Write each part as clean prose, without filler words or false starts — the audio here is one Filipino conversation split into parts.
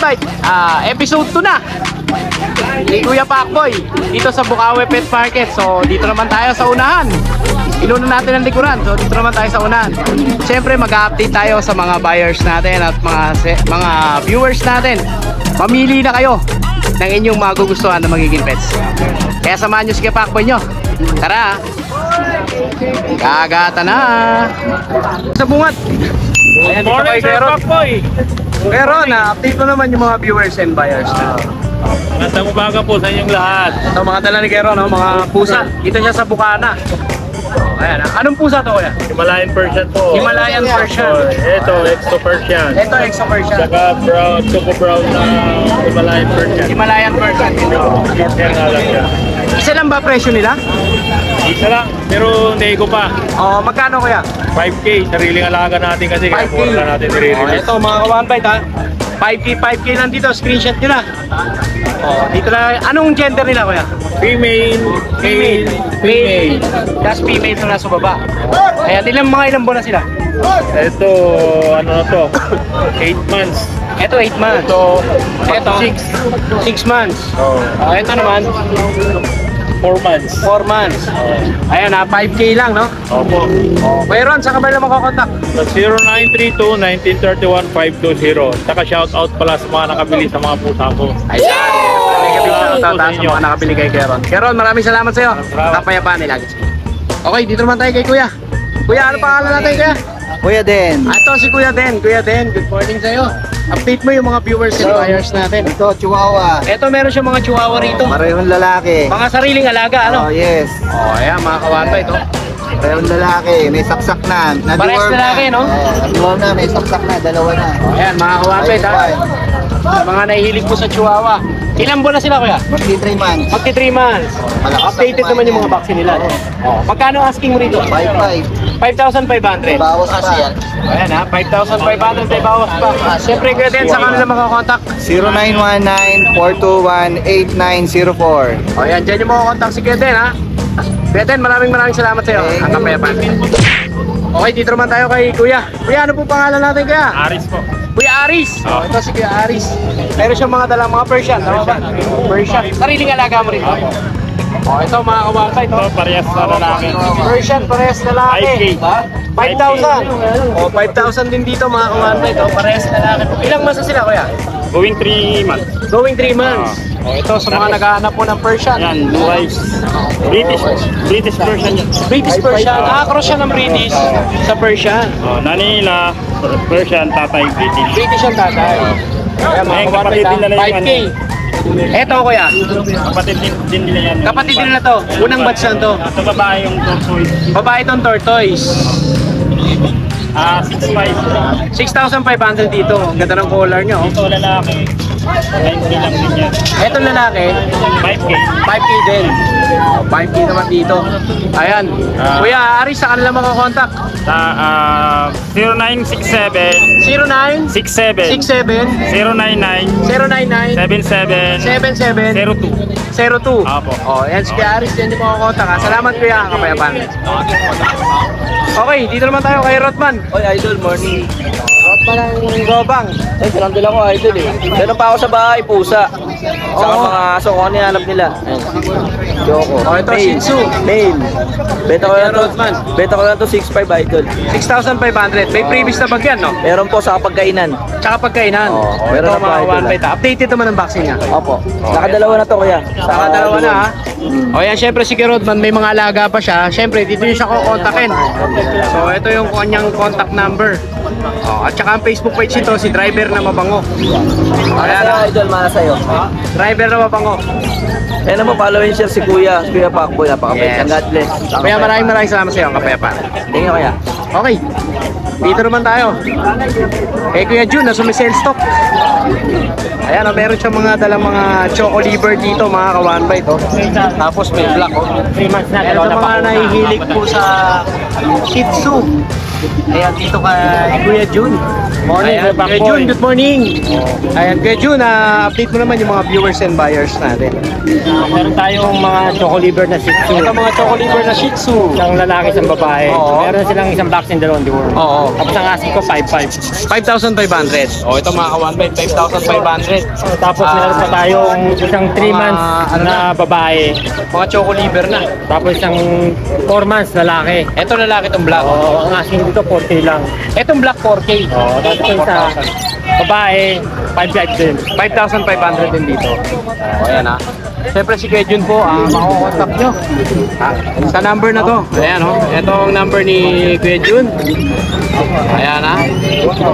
Bite, episode 2 na ni Kuya Pacboy dito sa Bukawi Pet Market. So dito naman tayo sa unahan. Inuna natin ang likuran. So dito naman tayo sa unahan. Siyempre mag-update tayo sa mga buyers natin at mga viewers natin. Mamili na kayo ng inyong magugustuhan na magiging pets. Kaya samahan nyo si Kuya Pacboy nyo. Tara! Kagata na! Sa bungat! Ayan, dito kay Kuya Pacboy. Pero na-update mo naman yung mga viewers and buyers na. Magandang umaga po sa inyong lahat. Ito mga dala ni Kero, no? Mga pusa. Dito siya sa Bukana. Ayan, anong pusa to kuya? Himalayan Persian po. Himalayan Persian. Ito, Exo Persian. Ito, Exo Persian. Saka brown, choco brown na Himalayan Persian. Himalayan Persian. Yan nga lang siya. Isa lang ba presyo nila? Isa lang, pero nego pa. Oh, magkano kuya? 5K, sariling alaga natin kasi kaya 5K. puro na natin nire-release. Ito mga ka-one bite ha. 5K lang dito, screenshot nyo na. Oh, dito na. Anong gender nila kuya? Female, female. Das female na nasa baba. Ayan, ilang buwan na sila? Ito, ano na to? 8 months. Ito 8 months. Ito 6 months. Oh, Ito naman 4 months. 4 months. Ayan ha, 5K lang no? Opo. Mayroon, sa kabila makokontak. 0932-1931-520. Saka shoutout pala sa mga nakabili sa mga pusa ko. Ayan. Tataas sa mga nakabili kay Keron. Keron, maraming salamat sa iyo. Kapayapaan nila. Okay, dito naman tayo kay Kuya. Kuya, ano pangalan natin Kuya? Kuya Den. Ito si Kuya Den. Kuya Den, good morning sa iyo. Update mo yung mga viewers and buyers natin. Ito, Chihuahua. Ito, meron siyang mga chihuahua rito. Parehong lalaki. Mga sariling alaga, ano? Oh, yes. Ayan, mga kawata ito. Parehong lalaki. May saksak na. Parehas lalaki, no? Nadiworm na. May saksak na. Dalawa na. Ayan, mga kawata ito. Sa mga nahihilig po sa chihuahua. Ilang buwan na sila, Kuya? Magti 3 months. Magti 3 months. Updated naman yung mga vaccine nila. Magkano asking mo rito? 5-5. 5,500. Bawas pa. Ayan ha, 5,500 may bawas pa. Siyempre Kuya Den, sa kanila makakontakt. 0919-421-8904. O yan, dyan yung makakontakt si Kuya Den ha. Kuya Den, maraming salamat sa iyo. At kapayapan. Okay, dito naman tayo kay Kuya. Kuya, ano po pangalan natin Kuya? Aris po. Kuya Aris. Oh, ito si Kuya Aris. Meron siyang mga dalang mga Persian. Tama ba? Persian. Sariling alaga mo rin. Oh, ito mga kawangka ito. Ito, parehas na lalaki. Persian, parehas lalaki. 5,000. Oh, 5,000 din dito mga kawangka ito. Parehas lalaki. Ilang months na sila Kuya? Going 3 months. Going 3 months. Oh, ito sa mga naghahanap po ng Persian. Yan, blue eyes. British Persian yan. British Persian. Cross siya ng British sa Persian. Oh, nani nila, Persian, tatay, British. British ang tatay. Kaya mga Ayun, kapatid din nila yung 5K. Eto Kuya. Kapatid din nila yan. Kapatid din na to. Unang batch na to. Ito babae yung tortoise. Babae itong tortoise. 6'5". 6,500 dito. Ang ganda ng collar nyo. Ito lalaki. 9K lang din yan. Etong lalaki, 5K. 5K din. 5K naman dito. Ayan. Kuya Aris, sa kanila makakontakt. Sa 0967 09 67 67 099 099 77 77 02. 02. Apo. Oh, yan si Kuya Aris, yan yung makakontakt. Salamat Kuya, kapayapaan. Okay, dito naman tayo kay Rotman. Oy, Idol, morning. Rotman ang gobang. Ay, sarandil ako, Idol eh. Meron pa ako sa bahay, pusa. Saka mga aso ko, ano hanap nila. Ayun. Joko. Oh, ito, Shih Tzu. Male. Beta ko lang to, Rodman. beta ko lang to 6'5", Idol. 6,500. May previous na bag yan, no? Meron po sa pagkainan. Tsaka pagkainan. Oo, Ito meron na mga pa, one idol, bite. Updated naman ang vaccine niya. Opo. Nakadalawa na to, kuya. Saka dalawa na ha. O yan, syempre si Rodman may mga alaga pa siya. Syempre, dito niyo siya kukontakin. So, ito yung kanyang contact number. O, at saka ang Facebook page ito, si Driver na Mabango. Ayan na, Idol, mana sa'yo. Driver na Mabango. Ayan mo, follow and share si Kuya Pacboy. Napakabait. Yes. God bless. Kaya maraming salamat sa iyo, kapayapaan. Thank you, kuya. Okay, dito naman tayo. Kay Kuya Jun, na sumisell stock. Ayan, meron siyang mga dalang mga choco liver dito, mga ka-one bite. Oh. Tapos may black. Oh. 3 months na. Meron sa mga nahihilig po sa Shih Tzu. Ayan, dito kay Kuya Jun. Morning, Ayan, Kuya Kuya Pakboy. Jun, good morning. Ayan, Kuya Jun, update mo naman yung mga viewers and buyers natin. Meron tayong mga choco liver na Shih Tzu. Ito mga choco liver na Shih Tzu. Isang lalaki, isang babae. Oo. Meron silang isang vaccine dalawang deworm. Oo. Tapos ang asking ko 5,500. 5,500. O, ito mga kawanbay, 5,500. Tapos meron pa tayong isang 3 mga months ano na babae. Mga choco liver na. Tapos isang 4 months lalaki. Ito lalaki itong black. Oo, ang asking dito 4K lang. Itong black 4K. Oo, tapos yung isa, babae, 5,500 din. 5,500 din dito. O, ayan ha. Siyempre si Kuya Jun po, makukontak nyo. Sa number na to. Ayan o. Ito ang number ni Kuya Jun. Ayan ha.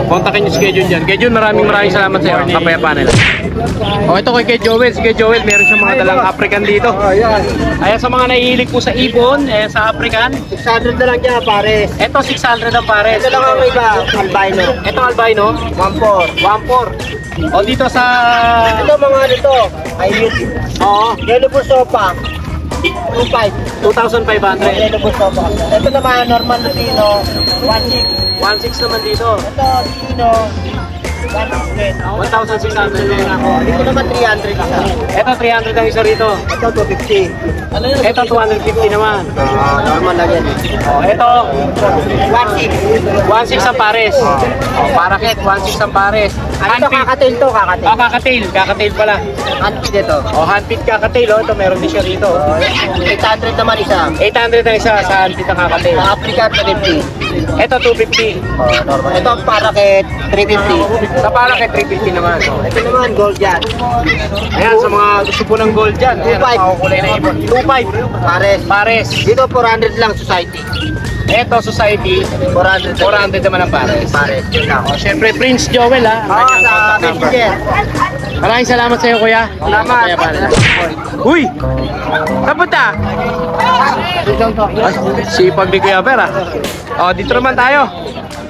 Kontakin nyo si Kuya Jun dyan. Kuya Jun, maraming salamat sa iyo. Kapayapaan nila. O, ito kay Kuya Joel. Si Kuya Joel, meron siyang mga dalang African dito. Ayan, sa mga nahihilig po sa ibon, sa African. 600 na lang dyan, pares. Ito 600 ang pares. Ito lang ang may iba, albino. Ito albino. 1.4. 1.4. O dito sa... Ito mga ano to, ayun. Oo. Yellow po sopa. 2.5. 2,500. Yellow po sopa. Ito naman, normal Lutino, 1.6. 1,600 naman dito. Ito, Lutino, 1.6. 1,600 din ako. Dito naman 300 isa. Ito 300 ang isa rito. Ito 250. Ano yun? Ito 250 naman. Normal lang yan. O, ito 1.6. 1,600 ang pares. O, parakit 1,600 ang pares. Ano to, kakatil to, kakatil. O, kakatail pala. Handpid ito. O, handpit kakatail. O, ito meron din siya rito. 800 naman isa. 800 ang isa sa handpit na kakatail. Sa Africa, 350. Ito 250. Normal. Ito ang parakit, 350. Sa parakit 350 naman. O, Ito naman, gold yan. ayan, sa mga gusto po ng gold dyan. Ayan, 2,500. makukulay na ibon. 2,500. Pares. Pares. Dito 400 lang society. Ito, society. 400. 400 naman ang pares. Pares. Yun lang. O, syempre, Prince Joel ha. Oo, Kanyang sa contact number. Messenger. Maraming salamat sa iyo, kuya. Salamat. Kaya pala. Uy! Kapunta? Sipag ni Kuya Pera. O, dito naman tayo.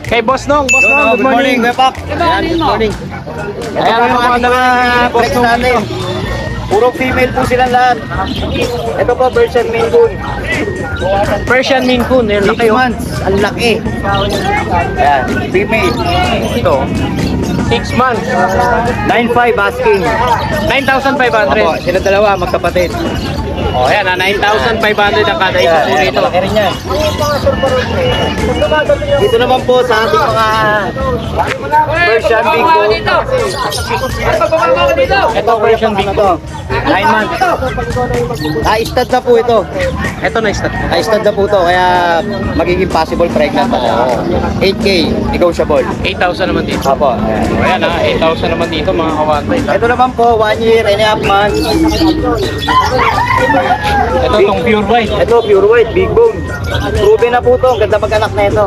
Kay Boss Nong. Boss Nong, good morning. Pak. Ayan, good morning. Ayan ang mga Boss Nong natin. dito. Puro female po silang lahat. Ito po, Persian Maine Coon. Persian Maine Coon. Ayan, laki 6 oh. months. Ang laki. Ayan, female. Ito. 6 months. 9.5 asking. 9,500. Sila dalawa, magkapatid. O, ayan ha. 9,500 ang kada isa po rito. Laki rin yan. Dito naman po sa ating mga Persian Big Bone. Ito, Persian Big Bone. 9 months. Stud na po ito. Ito na start. Stud na po ito, kaya magiging possible pregnant pa siya. 8K, negotiable. 8,000 naman dito. Apo. O, ayan ha. 8,000 naman dito mga kawanbay. Ito naman po, 1 year and a half months. Ito itong pure white. Ito, pure white, big bone. Proven na po ito, ang ganda mag-anak na ito.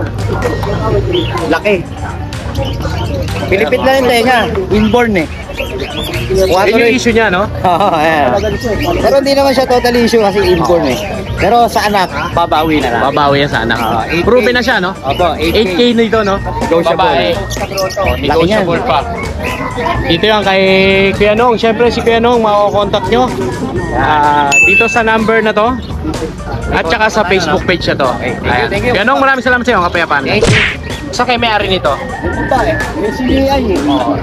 Laki. Pilipit na yung tenga, inborn eh. Yun yung issue niya, no? Oo, ayan. Pero hindi naman siya totally issue kasi inborn eh. Pero sa anak, babawi na lang. Babawi yan sa anak. 8K. Proven na siya, no? Opo, 8K nito, no? Negotiable. Babae. Negotiable pa. Dito yan kay Kuya Nong. Siyempre si Kuya Nong, makakontakt nyo. Dito sa number na to. At saka sa Facebook page na to. Ayan. Thank you. Kuya Nong, maraming salamat sa iyo. Kapayapaan. Sa kay may-ari nito.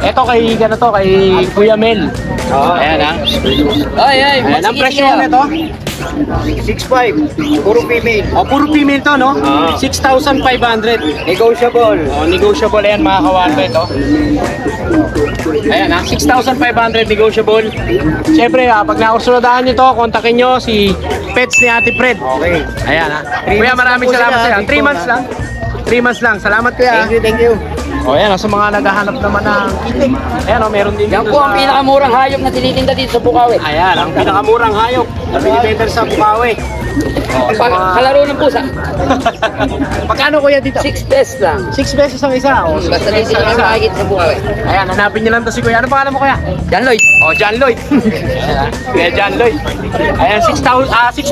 Ito kay ganito, kay Kuya Mel. Ayan ha. Ayan, ang presyo nito. 6.5, puro female. O, puro female to, no? 6,500. Negotiable. O, negotiable yan mga kawanbay to. Ayan ha, 6,500 negotiable. Siyempre, pag nakursunadahan nyo to, kontakin nyo si Pets ni Ate Fred. Okay. Ayan ha. 3 Kuya, months maraming lang po salamat sila, sa iyo. 3 big months bone, lang. 3 months lang. Salamat kuya. Thank you. O, ayan ha, sa mga naghahanap naman ng itik. Ayan o, meron din Yan dito po ang pinakamurang hayop na tinitinda dito sa Bukawi. Ayan, ang pinakamurang hayop na binibenta sa Bukawi. O, sa mga... Kalaro ng pusa. Magkano kuya dito? 6 pesos lang. 6 pesos ang isa. O, Basta dito na makikita sa Bukawi. Ayan, hanapin niyo lang to si kuya. Ano pangalan mo kuya? John Lloyd. Oh, John Lloyd. Ayan, kuya John Lloyd. Ayan, 6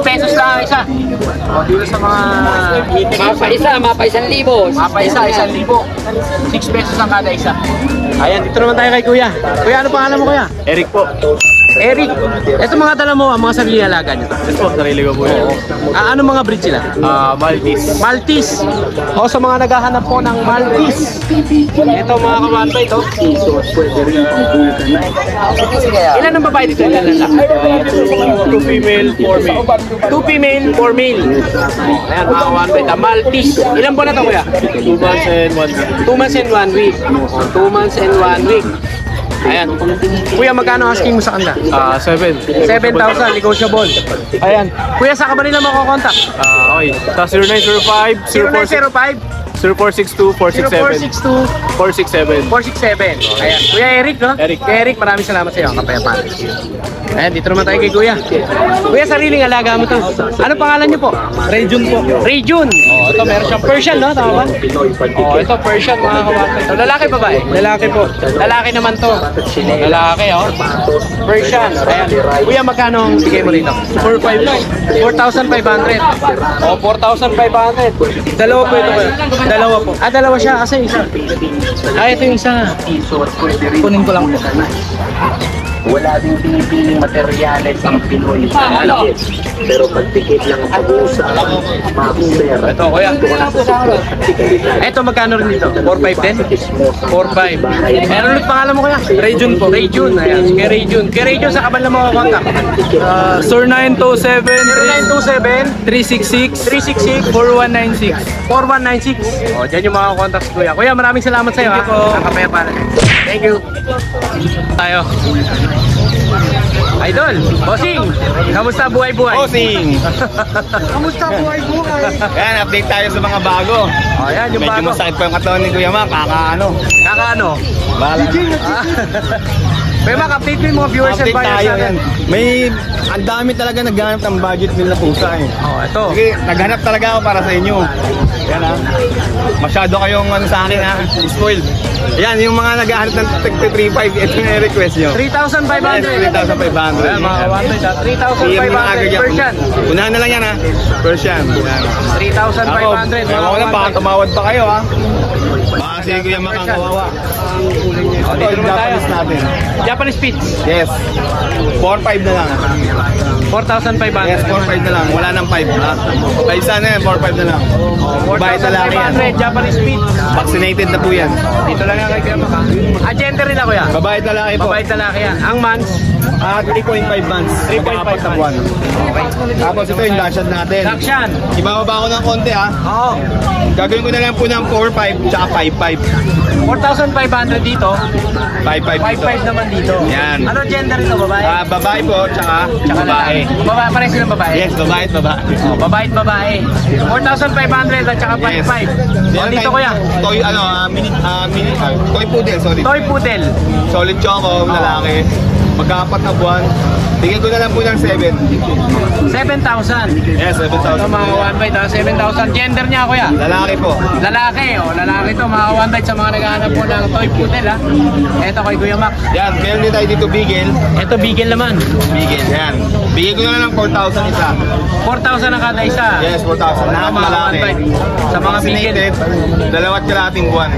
pesos lang ang isa. O, dito sa mga itik. Mapa 1,000. Mapa isa, 1,000. 6 pesos ang kada isa. Ayan, dito naman tayo kay kuya. Kuya, ano pangalan mo kuya? Eric po. Eric, ito mga dala mo, mga sarili alaga nito. Yes po, sarili ko po yan. Ano mga breed sila? Maltese. Maltese. O sa mga naghahanap po ng Maltese. Ito mga kabata ito. Ilan ang babae dito? Ilan ang lalaki? 2 female, 4 male. 2 female, 4 male. Ayan mga kabata. Maltese. Ilan po na ito kuya? 2 months and 1 week. 2 months and 1 week. 2 months and 1 week. Ayan. Kuya, magkano asking mo sa kanila? 7. 7,000, negotiable. Ayan. Kuya, saan ka ba nila makokontak? Okay. Sa 0905 0905 0462 467 462 467. 467. Ayan. Kuya Eric, no? Eric. Kuya Eric, maraming salamat sa iyo. Kapayapaan. Ayan, dito naman tayo kay Kuya. Kuya, sariling alaga mo to. Ano pangalan niyo po? Region po. Region. Oh, ito meron siyang Persian, no? Tama ba? Oh, ito Persian, mga kabata. Ito, lalaki ba ba? Lalaki po. Lalaki naman to. Lalaki, oh. Persian. Ayan. Kuya, magkano ang bigay mo rito? 4-5 lang. 4,500. Oh, 4,500. Dalawa po ito kuya. Dalawa po. Dalawa siya kasi isa. Ito yung isa. Kunin ko lang po. Wala din pinipiling materyales ang Pinoy market. Pero pagtikit lang ang pag-uusap, master. Ito, kuya. Ito, magkano rin dito? 4,500 din? 4,500. Meron ulit pangalan mo, kuya? Region po. Region. Ayan, kay Region. Kay Region, sa kaban lang mo kontak. Sir 927 0927 366 366 4196. 4196. O, dyan yung mga contacts, kuya. Kuya, maraming salamat sa iyo, ha? Nakapayapaan. Thank you. Tayo. Idol, bossing, kamusta buhay-buhay? Bossing! Kamusta buhay-buhay? Yan, update tayo sa mga bago. O, yan yung Medyo bago. masakit pa yung katawan ni Kuya Mac, kakaano. Kakaano? Bahala. Kuya Mac, update mo yung mga viewers and Update buyers tayo natin. yan. May, ang dami talaga naghanap ng budget nila pusa eh. O, ito. Sige, naghanap talaga ako para sa inyo. Yan ha. Masyado kayong ano sa akin ha, spoiled. Yan, yung mga naghahanap ng 3.5, ito yung request nyo. 3,500. Yes, 3,500. Ayan, mga kawantoy, PM na agad 3,500 yan. Persian. Unahan na lang yan ha. Persian. Yan. 3,500. Ako na, baka tumawad pa kayo ha. Baka si Kuya Mac ang kawawa. O, Ito dito yung naman tayo. Japanese natin. Japanese Spitz. Yes. 4.5 na lang. 4,500. Yes, 4.5 na lang. Wala nang 5 ha. Kaysa na yan, 4.5 na lang. Bahay na lang yan. 4,500 Japanese Spitz. Vaccinated na po yan. Dito lang yan kay Kuya Mac. Gender rin ako yan. Babae at lalaki po. Babae lalaki yan. Ang months, 3.5 months. 3.5 na buwan. okay. Tapos ito yung dashad natin. Dakshan. Ibababa ko ng konti ha. Oo. Gagawin ko na lang po ng 4.5 tsaka 5.5. 4,500 dito. 5.5 dito. 5,500 naman dito. Yan. Ano gender ito, babae? Babae po tsaka babae. Babae, pares silang babae. Yes, babae at babae. Oh, babae at babae. 4,500 at saka 5,500. Yes. Oh, dito kuya. Toy, toy poodle, sorry. Toy Poodle. Solid choco, lalaki. Magkaapat na buwan. Bigyan ko na lang po ng 7. 7,000. Yes, Ito 7,000. mga 1 7,000. Gender niya kuya. Lalaki po. Lalaki, lalaki to, mga 1 sa mga naghahanap po ng Toy Poodle, ha. Ito kay Kuya Mac. Yan, meron din tayo dito bigel. Ito bigel naman. Bigel, yan. Bigyan ko na lang ng 4,000 isa. 4,000 ang kada isa. Yes, 4,000. Lahat Mga lalaki. 1.5 sa mga bigel. Vaccinated. Dalawat kalating buwan.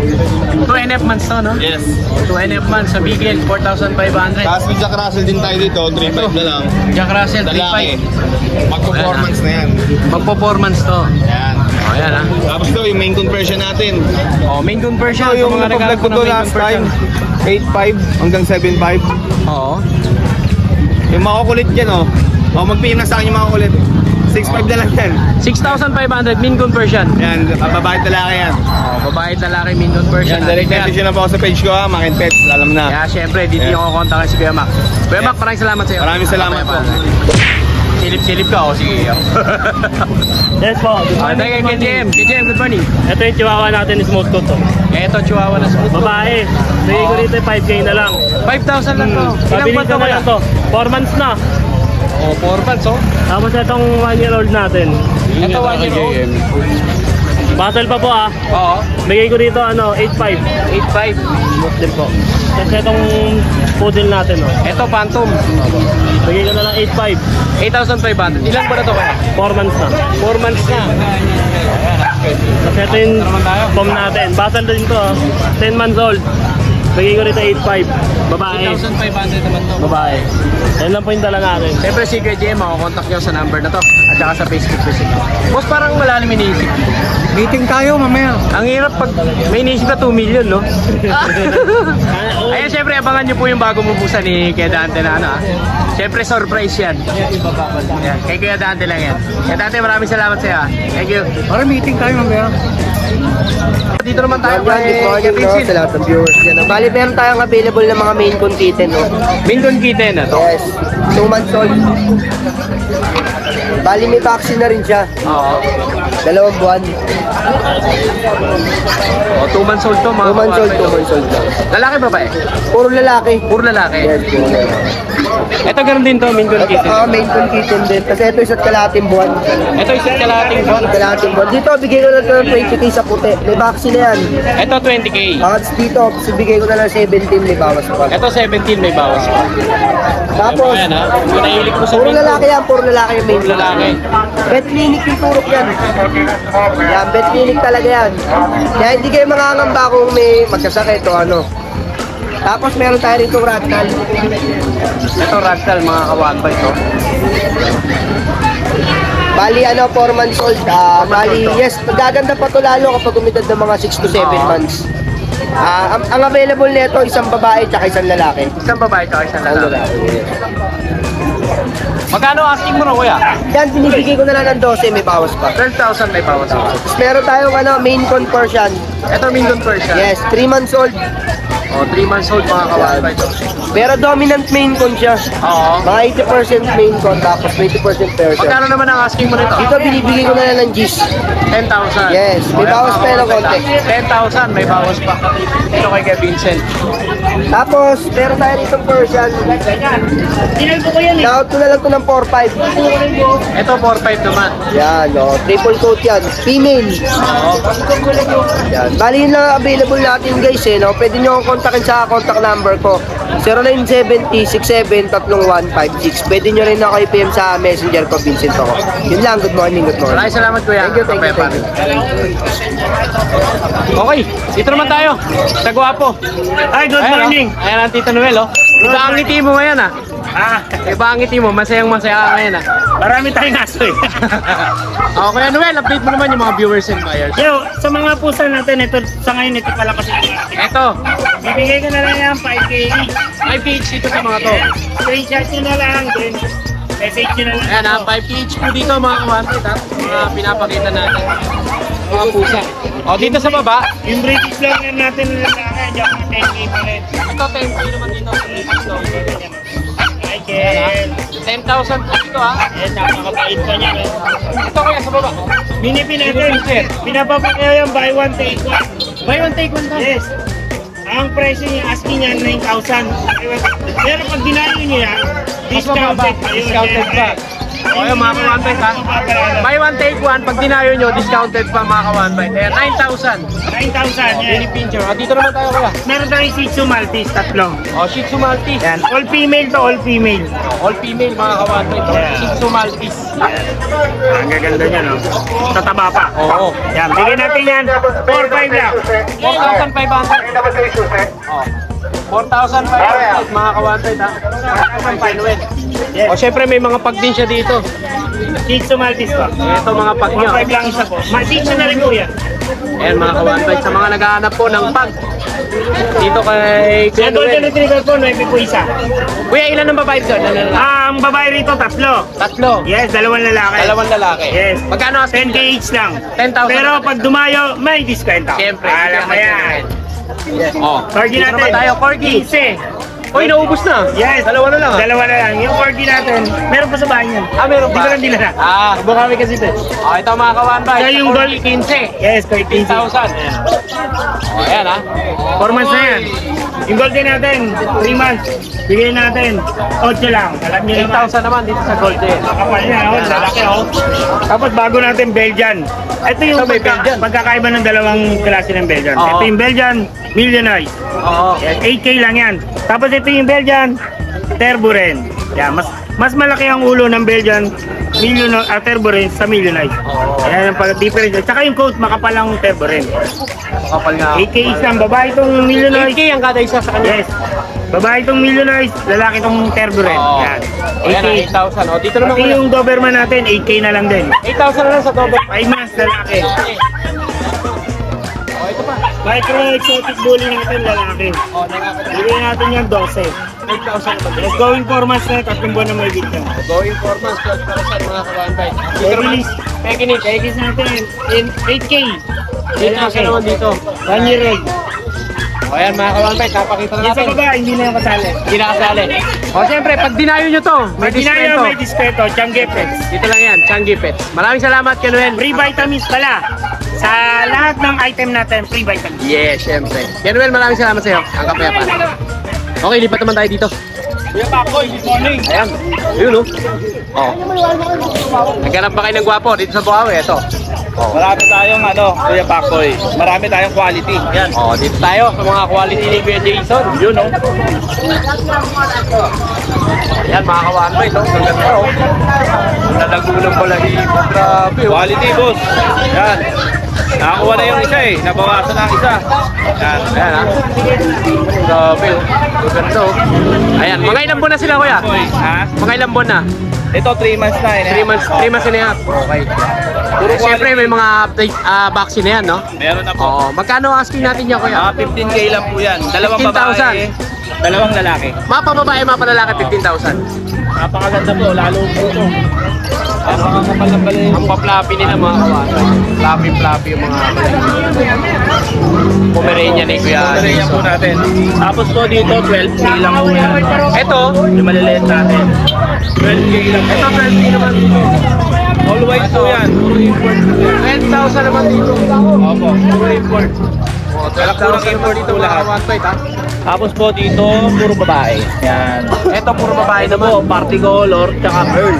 2.5 months to, no? Yes. 2.5 months sa bigel, 4,500. Tapos may Jack Russell din tayo dito. 3.5 na lang. Jack Russell, Lalaki. 3.5. Mag-performance na yan. Mag-performance to. Yan. O, yan, ha. Tapos ito, yung main conversion natin. O, main conversion. Ito, yung sa mga napag-vlog ko naghahanap to ng main last conversion. time. 8.5 hanggang 7.5. Oo. Yung makukulit dyan, oh. Mag-PM na sa akin yung makukulit. 6.5 na lang yan. 6,500 main conversion. Yan, babae at lalaki yan. O, babae at lalaki main conversion. Yan, direct message na po ako sa page ko ha, Mac and Pets, alam na. Kaya syempre, dito Yes. yung kukontakin si Kuya Mac. Kuya Mac, maraming salamat sa iyo. Maraming salamat po. Silip-silip ka, o sige. Yes po. Okay, kay JM. Kay JM, good morning. Ito yung chihuahua natin is smooth coat to. Ito, chihuahua na smooth. Babae. Bigay ko dito 5K na lang. 5,000 lang to. Ilang Pabilis buwan to na kaya? lang to. 4 months na. O, 4 months, oh. Tapos itong 1-year-old natin. Ito, 1 year old. Battle pa po ah. Oo. Bigay ko dito 8.5. 8.5. Smooth din po. Tapos itong poodle natin oh. Ito, Phantom. Bigay ko na lang 8.5. 8,500. Ilang ba na to kaya? 4 months na. 4 months na. Tapos ito yung pom natin. Battle din to ah. 10 months old. Bigay ko rito 8.5. Babae. 8,500 naman to. Babae. Yan lang po yung dala natin. Siyempre si Kuya JM, makakontakt nyo sa number na to at saka sa Facebook page. Boss, parang malalim iniisip. Meeting tayo mamaya. Ang hirap pag may iniisip na 2 million, no? Ayan, siyempre abangan nyo po yung bago bubusan ni Kuya Dante na ano, Siyempre surprise yan. Yan. Kay Kuya Dante lang yan. Kuya Dante, maraming salamat sa'yo. Thank you. Para meeting tayo mamaya. Dito naman tayo Good morning, no, sa lahat ng viewers dyan. Bali, meron tayong available na mga main con kitten, no? Main con kitten na to. Yes, 2 months old. Bali, may vaccine na rin siya. Oo. 2 buwan. O, 2 months old to, mga 2 months old, kawasan. 2 months old lang. Lalaki ba ba eh? Puro lalaki. Puro lalaki. Yes, puro lalaki. Ito ganun din to, main con Ito, kitten. main con kitten din. Kasi ito isa't kalahating buwan. Ito isa't kalahating to. Kalahating buwan. Dito, bigay ko na ito ng 20k sa puti. May vaccine na yan. Ito 20k. Hanggang dito, bigay ko na lang 17, may bawas pa. Ito 17 may bawas pa. Tapos, Ayan ha. Kung nahilig ko sa puro main con. lalaki yan, puro lalaki yung main Puro lalaki. Vet clinic yung turok yan. Yan, vet clinic talaga yan. Kaya hindi kayo mangangamba kung may magkasakit o ano. Tapos meron tayo rito ragdoll. Ito ragdoll, mga kawan ito. Bali 4 months old. Bali, yes, magaganda pa to lalo kapag umidad ng mga 6 to 7 months. Ang available nito, isang babae at isang lalaki. Isang babae ito, isang Isang lalaki. lalaki. Magkano asking mo na kuya? Yan, binibigay ko na lang ng 12, may bawas pa. 12,000 may bawas pa. Tapos meron tayong main con Persian. Ito main con Persian. Yes, 3 months old. O, 3 months old mga kawan ito. Pero dominant main con siya. Oo. Mga 80% main con, tapos 20% Persian. Magkano naman ang asking mo nito? Dito binibigay ko na lang ng G's. 10,000. Yes, may O, yan, bawas mga pa ng kawan, konti. 10,000 may bawas pa. Ito kay Kuya Vincent. Tapos, meron tayo rito Persian. Naut ko na lang ito ng 4-5. Ito 4,500 naman. Yan, triple coat yan. Female. Yan. Bali yun lang available natin guys no? Pwede nyo akong kontakin sa contact number ko. 0970-67-3156. Pwede nyo rin ako i-PM sa messenger ko, Vincent ako. Yun lang, good morning, good morning. Maraming salamat kuya. Thank you, thank you, thank you. Okay, dito naman tayo. Sa Guwapo. Ay, good Ayan, morning. Ayan ang Tito Noel, Iba ang ngiti mo ngayon, Iba ang ngiti mo, masayang masaya ka ngayon, Marami tayong aso eh. Okay, Noel, update mo naman yung mga viewers and buyers. Yo, sa mga pusa natin, ito sa ngayon, ito pala kasi. Ito, Bibigay ko na lang yan, 5K. may PH dito sa mga to. Screenshot nyo na lang, then message nyo na lang. Ayan, 5 PH po dito mga kawantit, Mga pinapakita natin. Mga pusa. O, dito sa baba, Yung British lang yan natin na lalaki, diyan mga 10K pa rin. ito 10K naman dito. Ay, Ken. 10,000 po dito, Eh, napakabait pa niya. Ito kaya sa baba. Binipin natin. Pinapapakaya yung buy one, take one. Buy one, take one daw. Yes. Ang presyo niya, asking niya, 9,000. Pero pag dinayo niya, Mas mababa. discounted pa yun. Discounted pa. O, yung mga kawantit, Buy one, take one. Pag dinayo nyo, discounted pa mga kawantit. Ayan, 9,000. 9,000 yan. Pinipinture. O, dito naman tayo kuya. Meron tayong Shih Tzu Maltese, tatlo. O, Shih Tzu Maltese. Yan. All female to all female. All female mga kawantit. Yeah. Shih Tzu Maltese. Ang gaganda niya, no? Tataba pa. Oo. Yan, bigyan natin yan. 4,500 lang. 4,500. O. 4,500 mga kawantit, 4,500. Yes. O, syempre may mga pag din siya dito. Shih Tzu Maltese pa. Ito mga pag nyo. 1,500 lang isa po. Shih Tzu na rin po yan. Ayan mga kawantit, sa mga naghahanap po ng pag. Dito kay Sa Golden Noel. Retriever po, 9 po isa. Kuya, ilan ang babae doon? Ang babae rito, tatlo. Tatlo. Yes, dalawang lalaki. Dalawang lalaki. Yes. Magkano ang 10K each lang. 10,000. Pero pag dumayo, may discount. Siyempre. Alam mo yan. Oh. Corgi Dito natin. naman tayo, Corgi. 15. Uy, naubos na. Yes. Dalawa na lang. Dalawa na lang. Yung corgi natin, meron pa sa bahay niyan. Meron Hindi pa. ko lang dila na. Buka kami kasi ito. Oh, ito mga kawanbay. So, yung Corgi 15. Yes, 15,000. 15,000. Oh, ayan 4 months na yan. Yung golden natin, 3 months. Bigyan natin, 8 lang. Alam niyo naman. 8,000 naman dito sa Golden. Kapal niya, lalaki Tapos bago natin Belgian. Ito yung Ito may Belgian. pagkakaiba ng dalawang klase ng Belgian. Oo. Ito yung Belgian Millionized. Oo. Yes, 8K lang yan. Tapos ito yung Belgian Terburen. Yan, mas malaki ang ulo ng Belgian Terburen sa Millionized. Oo. Yan ang pag-difference. Tsaka yung coat, makapal ang Terburen. Kapal nga. 8K isang babae itong Millionized. 8K ang kada isa sa kanya. Yes. Babae itong Millionaires, lalaki itong Turbo Red. Oo. Yan. O yan, 8,000. O, dito naman Pati kuya. yung Doberman natin, 8K na lang din. 8,000 na lang sa double. 5 months lalaki. O, ito pa. Micro exotic bully natin lalaki. O, nakakita. Bigyan natin yan 12. 8,000 naman. Let's going 4 months na, 3 buwan na may bigyan. Going for months, 12,000 mga kawanbay. Dito naman, Release. Pekinese. Pegis natin, 8K. 8,000 naman dito. 1 year old. O yan mga kawanbay, kapakita na Yung sa natin. baba, hindi na yung kasali. Hindi nakasali. O siyempre, pag dinayo nyo to, may Pag dinayo, diskwento. may dispeto, Changi Pets. Dito lang yan, Changi Pets. Maraming salamat, Kenuel. Free vitamins pala. Sa lahat ng item natin, free vitamins. Yes, siyempre. Kenuel, maraming salamat sa iyo. Ang kapayapaan. Okay, lipat naman tayo dito. Kuya Pakoy, good morning. Ayan. Ayun, oh. Oh. Naghanap ba kayo ng gwapo dito sa Bukawi? Ito. Marami tayong Kuya Pakoy. Marami tayong quality. Yan. Oh, dito tayo sa mga quality ni Kuya Jason. Yun, no? Ayan, mga kawanbay, no? Ang ganda, oh. Ang nalagulang balahibo. Grabe, oh. Quality, boss. Yan. Nakakuha na yung isa eh. Nabawasan na ang isa. Yan. Ayan, ha? Grabe, oh. Ang ganda, oh. Ayan, mga ilang buwan na sila, kuya? Pakoy, ha? Mga ilang buwan na? Ito, 3 months na eh. 3 months and a half. Okay. Puro Siyempre, quality. may mga vaccine na yan, no? Meron na po. Oo. Magkano asking natin yan, kuya? 15K lang po yan. Dalawang 15,000. babae, dalawang lalaki. Mapa babae, mapa lalaki, 15,000. Napakaganda po, lalo po ito. Napakakapal ng balay. Ang pa-floppy nila mga kawasan. Floppy yung mga Pomeranian ni Kuya. Yan po natin. Tapos po dito, 12K lang po yan. Ito, Yung maliliit natin. 12K lang po. ito 12K naman dito. All white po yan. Puro import po yan. 12,000 naman dito. Opo, puro import. Oh, Walang 12,000 naman import dito po mga lahat. kawasan, ha? Tapos po dito, puro babae. Yan. Ito puro babae Ito naman. po, party color, tsaka pearl.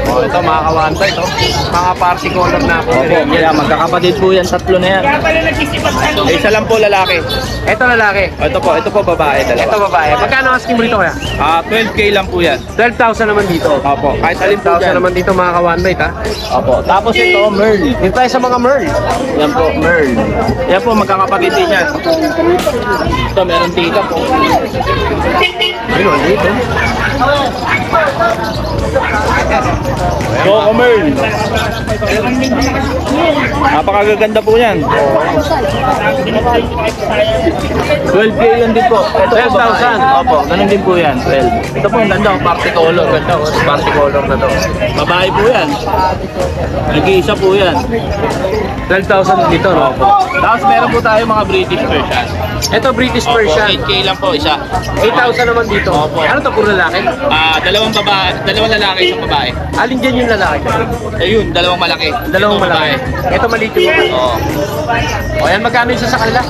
Oh, ito mga kawasan, ito. Mga party color na Opo, Pomeranian. yan, magkakapatid po yan, tatlo na yan. Kaya pala nag-isipan tayo. Isa lang po lalaki. Ito lalaki. Ito po babae, Ito dalawa. babae. Magkano asking mo dito kaya? 12K lang po yan. 12,000 naman dito. Opo, kahit alin po 12,000 dyan. naman dito mga kawanbay, ha? Opo, tapos ito, Merl. Dito tayo sa mga Merl. Yan po, Merl. Yan po, magkakapatid din yan. Ito, meron tika po. Ayun, dito. Choco Merl. Napakagaganda po yan. 12K yan din po. Ito po, 12,000. babae. Opo, ganun din po yan, 12. Ito po, ang ganda, party color. Ganda, oh. Party color na to. Babae po yan. Nag-iisa po yan. 12,000 dito, no? Tapos meron po tayo mga British Persian. Ito, British Opo, Persian. 8K lang po isa. 8,000 naman dito. Opo. Ano to, puro lalaki? Dalawang lalaki, isang babae. Alin dyan yung lalaki? Ayun, dalawang malaki. Dalawang Ito, malaki. Ito maliit yung babae. Oo. O yan, magkano isa sa kanila?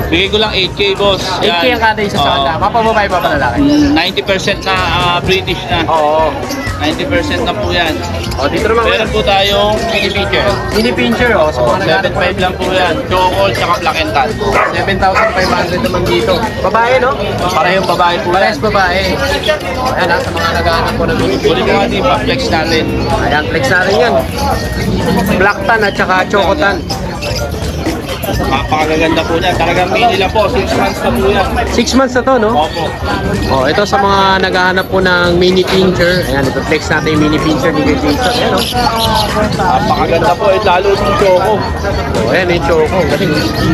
Bigay ko lang 8K, boss. 8K ang kada isa sa kanila. Mapababae pa pa lalaki? 90% na British na. Oo. 90% na po yan. O, dito naman. Meron po tayong mini feature. Mini pincher, o. Sa mga naghanap 7.5 lang po yan. Choco tsaka black and tan. 7,500 naman dito. Babae, no? Parehong babae po yan. Parehas babae. O, ayan ha, sa mga naghanap po ng mini Huli pincher. ko nga din, pa-flex natin. Ayan, flex natin yan. Black tan at saka choco tan. Napakaganda po niya. Talagang mini lang po. 6 months na po yan. 6 months na to, no? Opo. Oh, ito sa mga naghahanap po ng mini pincher. Ayan, ito flex natin yung mini pincher ni Kuya Jason. Ayan, oh. Napakaganda po. Lalo yung choco. Oh, ayan yung choco.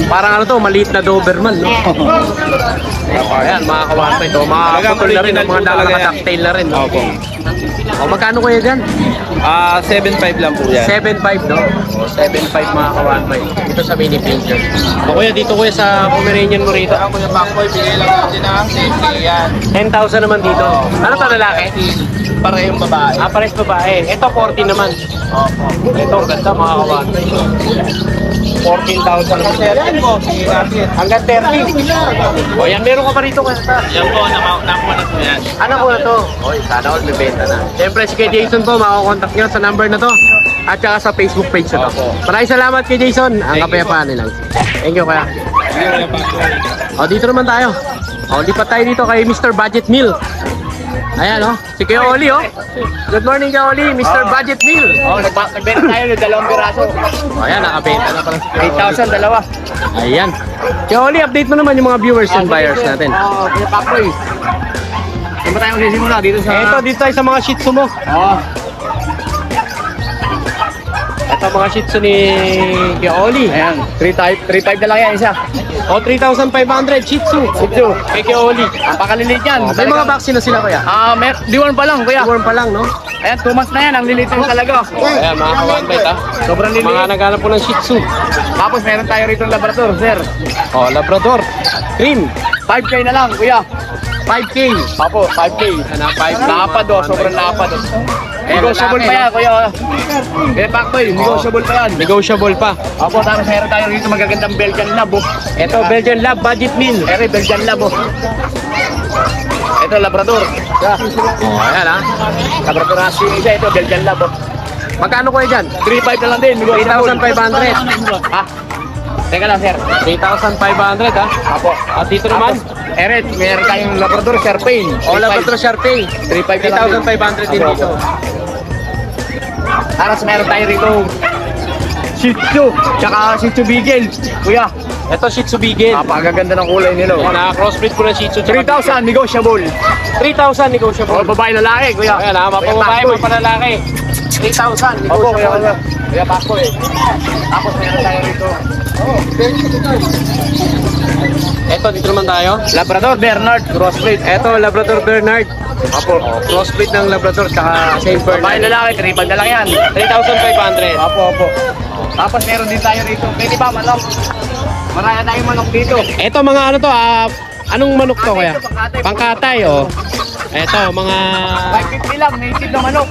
Parang ano to, maliit na Doberman, no? Ayan, mga kawanpa ito. Mga Talagang putol na rin, original mga po talaga yan. nakaka-ducktail na rin. No? Opo. Oh, magkano kuya dyan? 7.5 lang po yan. 7.5, no? Oh, 7.5 mga kawanpa. Ito sa mini pincher. O kuya, dito kuya sa Pomeranian mo rito. Ang Kuya Pakoy, bigay lang natin ng 10K yan. 10,000 naman dito. Ano to, lalaki? Parehong babae. Pares babae. Ito, 14 naman. Opo. Ito, ang ganda mga kawanpa. 14,000 naman. Yan po, sige natin. Hanggang 30. O yan, meron ka pa rito kasi. Yan po, nakuha na po yan. Ano ko na to? Oy, sana all may benta na. Siyempre si kay Jason po, makakontakt nyo sa number na to. At saka sa Facebook page na to. Maraming salamat kay Jason. Ang kapayapaan nilang. Thank you kaya. O dito naman tayo. O lipat tayo dito kay Mr. Budget Meal. Ayan, oh. Si Kuya Oli, oh. Good morning, Kuya Oli. Mr. Budget Meal. Oh, nagbenta tayo ng 2 piraso. Oh, ayan, nakabenta na pala si Kuya Oli. 8,000, dalawa. Ayan. Kuya Oli, update mo naman yung mga viewers and buyers natin. Oo, Kuya Pakboy. Saan ba tayo magsisimula? Dito sa... Dito tayo sa mga shih tzu mo. Oo. Ito mga shih tzu ni Kuya Oli. Ayan, 3.5 na lang yan isa. O, 3,500 shih tzu. Ito. Kay Kuya Oli. Ang pakalilit yan. May mga vaccine na sila, Kuya. Diwan pa lang, kuya. Warm pa lang, no? Ayan, 2 months na yan. Ang lilit na talaga. Ayan, mga ka-one bite, ha? Sobrang lilit. Mga naghanap po ng shih tzu. Tapos meron tayo rito ng Labrador, sir. O, Labrador. Cream. 5K na lang, kuya. 5K. Apo, 5K. Ano, 5K. Napad o, sobrang napad o. Negotiable lalaki, pa yan, kuya. Kuya Pakboy, negotiable pa yan. Negotiable pa. Apo, tapos meron tayo rito magagandang Belgian Lab, oh. Ito, Belgian Lab Budget Meal. Ere, Belgian Lab, oh. Ito, Labrador. O, ayan, ha? Labrador Husky isa, ito, Belgian Lab, oh. Magkano kuya dyan? 3.5 na lang din, negotiable. 3,500. Ha? Teka lang, sir. 3,500, ha? Apo. At dito naman, Eret, meron tayong Labrador Sharpain. o, Labrador Sharpei. 3.5 na lang din. 3,500 din dito. Tapos meron tayo rito Shih Tzu, tsaka Shih Tzu Beagle. Kuya, Ito, Shih Tzu Beagle. napakaganda ng kulay nila. Ayan, crossbreed po ng Shih Tzu. 3,000 negotiable. 3,000 negotiable. O, babae lalaki, kuya. Ayan, ha? Mapababae, mapalalaki. 3,000 Opo, kuya, negotiable. kuya Paco eh. Tapos meron tayo rito Ito, dito naman tayo. Labrador Bernard crossbreed. Ito, Labrador Bernard. Opo. Crossbreed ng Labrador tsaka Saint Babae Bernard. lalaki, 3,500 na lang yan. 3,500. Opo, opo. Tapos meron din tayo rito. Pwede ba manok? Maraya tayong manok dito. Ito, mga ano to, anong manok to, kuya? Pangkatay, oh. Ito, mga 550 lang, native na manok.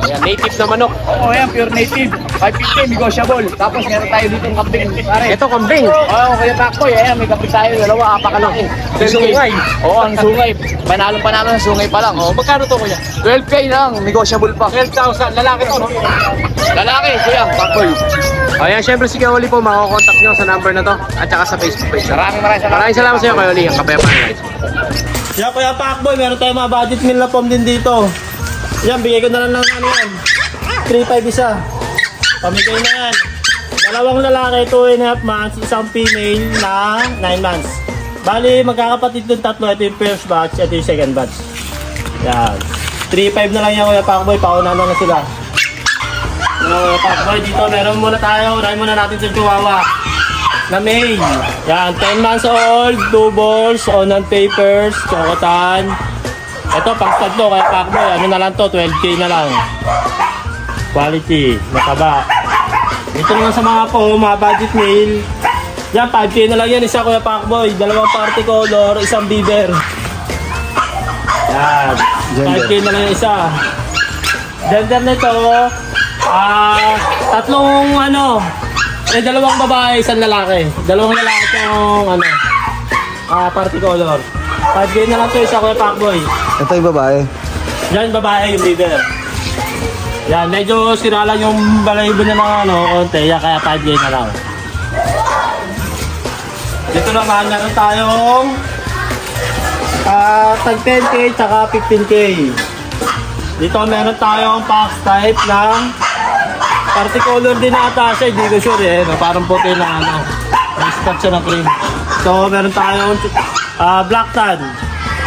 ayan, native na manok. Oo, yan, pure native. 550, negotiable. Tapos meron tayo dito ng kambing. Pare. Ito, kambing. Oo, kaya Pakboy, ayan, may kapit tayo, dalawa, apakalaki. Sungay. Oo, ang sungay. Panalo ng sungay pa lang. Oh, magkano to, kuya? 12K lang, negotiable pa. 12,000. Lalaki to, no? Lalaki, kuya, Pakboy. Ayan, syempre si Kuya Oli po, makakontakt nyo sa number na to at saka sa Facebook page. Maraming salamat sa iyo, Kuya Oli. Ang kapepan, guys. Yan, Kuya Pakboy, meron tayong mga budget meal na pom din dito. Yan, bigay ko na lang ng ano yan. 3.5 isa. Pamigay na yan. Dalawang lalaki, 2.5 months, isang female na 9 months. Bali, magkakapatid yung tatlo. Ito yung first batch, ito yung second batch. Yan. 3.5 na lang yan, Kuya Pakboy. Pauna na lang sila. So, Kuya Pakboy, dito meron muna tayo. Unahin muna natin sa Chihuahua na male. Yan, 10 months old, 2 balls, on papers, chocotan. Ito, pang tatlo, Kaya Pakboy, ano na lang to, 12K na lang. Quality, mataba. Dito naman sa mga po, mga budget meal. Yan, 5K na lang yan, isa Kuya Pakboy, dalawang party color, isang beaver. Yan, 5K na lang yung isa. Gender nito, tatlong ano, dalawang babae, isang lalaki. Dalawang lalaki itong ano, party color. 5K na lang ito, isa Kuya Pakboy. Ito yung babae. Yan, babae yung leader. Yan, medyo siralan yung balahibo niya ng ano, konti. Yan, kaya 5K na lang. Dito naman, meron tayong tag 10K tsaka 15K. Dito meron tayong box type ng party color din ata siya, hindi ko sure eh. No? Parang puti na ano. May spot siya ng cream. So, meron tayong black tan.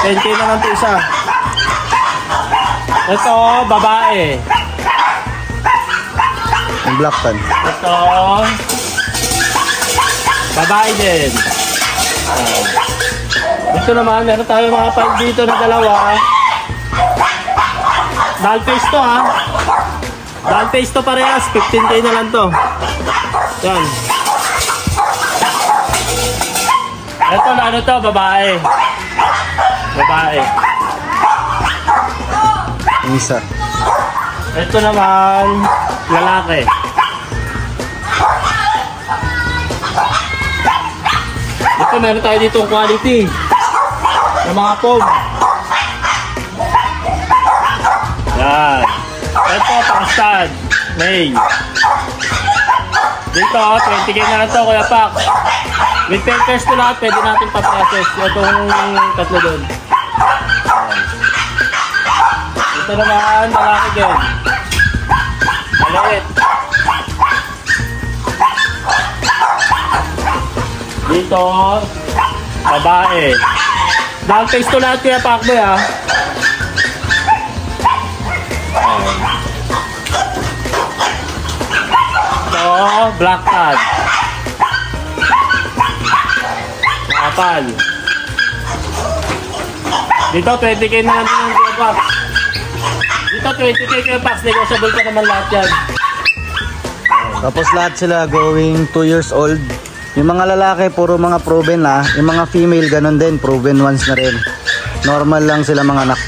10K na lang ito isa. Ito, babae. Ang black tan. Ito, babae din. Dito naman, meron tayong mga pag dito na dalawa. Doll face to ha. Doll face to parehas. 15K na lang to. Yan. Ito na ano to, babae. Babae. Ang isa. Ito naman, lalaki. Ito meron tayo dito quality ng mga pog. Yan. Ito, pang-stud. May. Dito, 20K na lang ito, Kuya Pak. With papers to lahat, pwede natin pa-process. Itong tatlo doon. Ito naman, lalaki din. Maliit. Dito, babae. Dahil face to lahat kaya Pacboy ha. Ito, black tag. Kapal. Dito 20k na lang din yung Kuya Pax. Dito 20k Kuya Pax, negotiable ka naman lahat yan. Tapos lahat sila going 2 years old. Yung mga lalaki puro mga proven na, yung mga female ganun din, proven ones na rin. Normal lang sila mga anak.